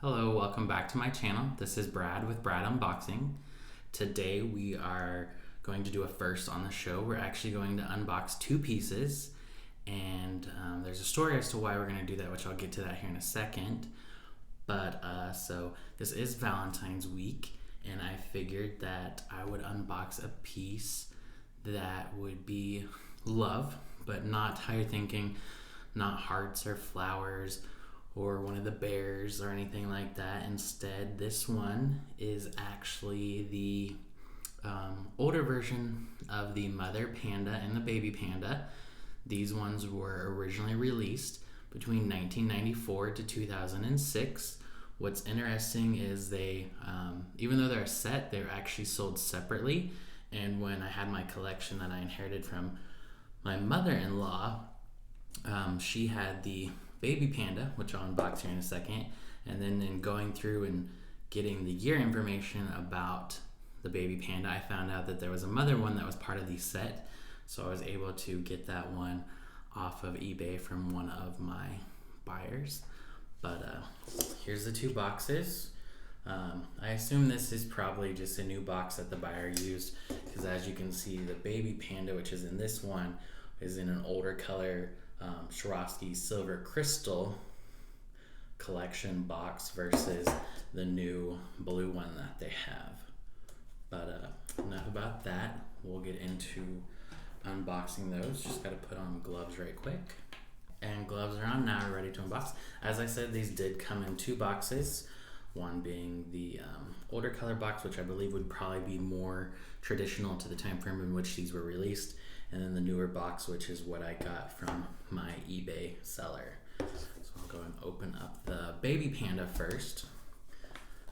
Hello, welcome back to my channel. This is Brad with Brad Unboxing. Today we are going to do a first on the show. We're actually going to unbox two pieces, and there's a story as to why we're going to do that, which I'll get to that here in a second. But so this is Valentine's week, and I figured that I would unbox a piece that would be love, but not how you're thinking, not hearts or flowers or one of the bears or anything like that. Instead, this one is actually the older version of the Mother Panda and the Baby Panda. These ones were originally released between 1994 to 2006. What's interesting is they, even though they're a set, they're actually sold separately. And when I had my collection that I inherited from my mother-in-law, she had the Baby Panda, which I'll unbox here in a second, and then in going through and getting the year information about the Baby Panda, I found out that there was a mother one that was part of the set, so I was able to get that one off of eBay from one of my buyers. But here's the two boxes. I assume this is probably just a new box that the buyer used, because as you can see, the Baby Panda, which is in this one, is in an older color Swarovski silver crystal collection box versus the new blue one that they have. But enough about that. We'll get into unboxing those. Just got to put on gloves right quick. And gloves are on now. We're ready to unbox. As I said, these did come in two boxes. One being the older color box, which I believe would probably be more traditional to the time frame in which these were released, and then the newer box, which is what I got from my eBay seller. So I'll go and open up the Baby Panda first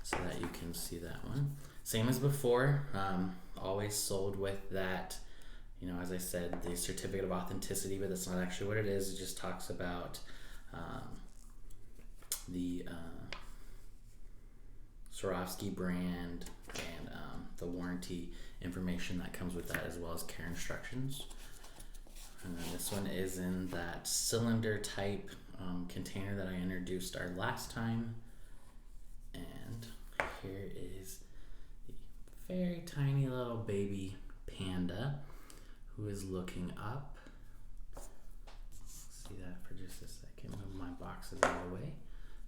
so that you can see that one. Same as before, always sold with that, as I said, the certificate of authenticity, but that's not actually what it is. It just talks about the Swarovski brand and the warranty information that comes with that, as well as care instructions. And then this one is in that cylinder type container that I introduced our last time. And here is the very tiny little baby panda who is looking up. See that for just a second. Move my boxes out of the way.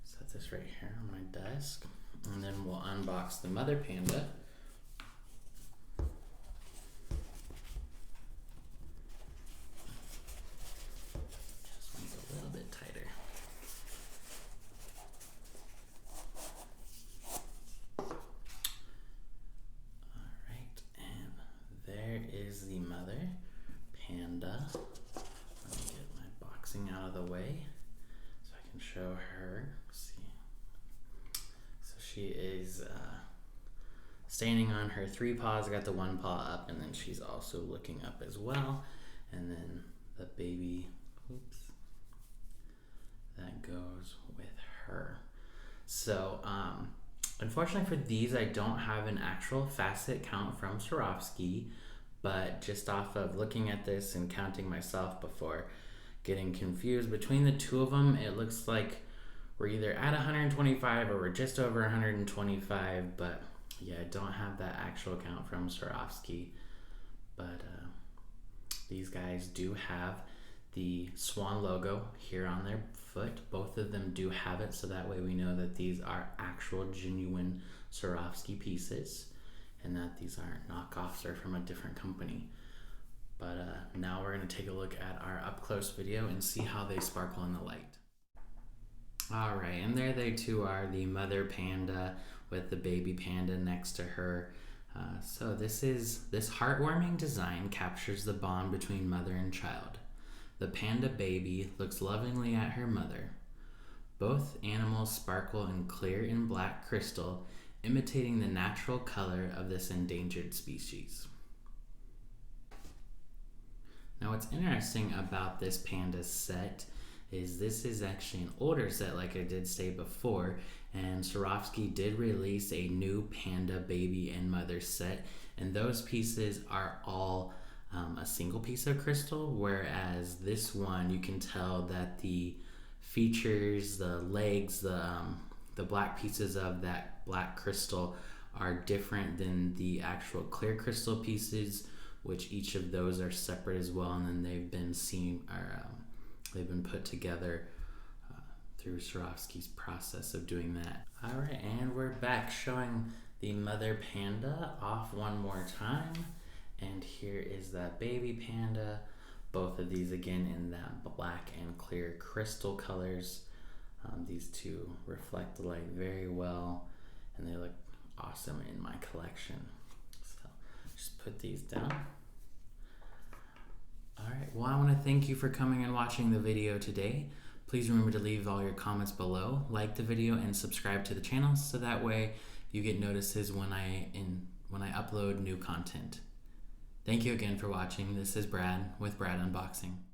Set this right here on my desk. And then we'll unbox the Mother Panda. This one's a little bit tighter. Alright, and there is the Mother Panda. Let me get my boxing out of the way so I can show her. She is standing on her three paws. I got the one paw up, and then she's also looking up as well. And then the baby, that goes with her. So, unfortunately for these, I don't have an actual facet count from Swarovski, but just off of looking at this and counting myself before getting confused between the two of them, it looks like we're either at 125 or we're just over 125, but yeah, I don't have that actual count from Swarovski. But these guys do have the swan logo here on their foot. Both of them do have it, so that way we know that these are actual genuine Swarovski pieces and that these aren't knockoffs or from a different company. But now we're going to take a look at our up-close video and see how they sparkle in the light. Alright, and there they two are, the Mother Panda with the Baby Panda next to her. So this heartwarming design captures the bond between mother and child. The Panda Baby looks lovingly at her mother. Both animals sparkle in clear and black crystal, imitating the natural color of this endangered species. Now what's interesting about this panda set is this is actually an older set, like I did say before, and Swarovski did release a new Panda Baby and Mother set, and those pieces are all a single piece of crystal, whereas this one you can tell that the features, the legs, the the black pieces of that black crystal are different than the actual clear crystal pieces, which each of those are separate as well, and then they've been they've been put together through Swarovski's process of doing that. All right, and we're back showing the Mother Panda off one more time, and here is that baby panda. Both of these again in that black and clear crystal colors. These two reflect the light very well, and they look awesome in my collection. So just put these down. All right, well, I want to thank you for coming and watching the video today. Please remember to leave all your comments below, like the video, and subscribe to the channel so that way you get notices when I upload new content. Thank you again for watching. This is Brad with Brad Unboxing.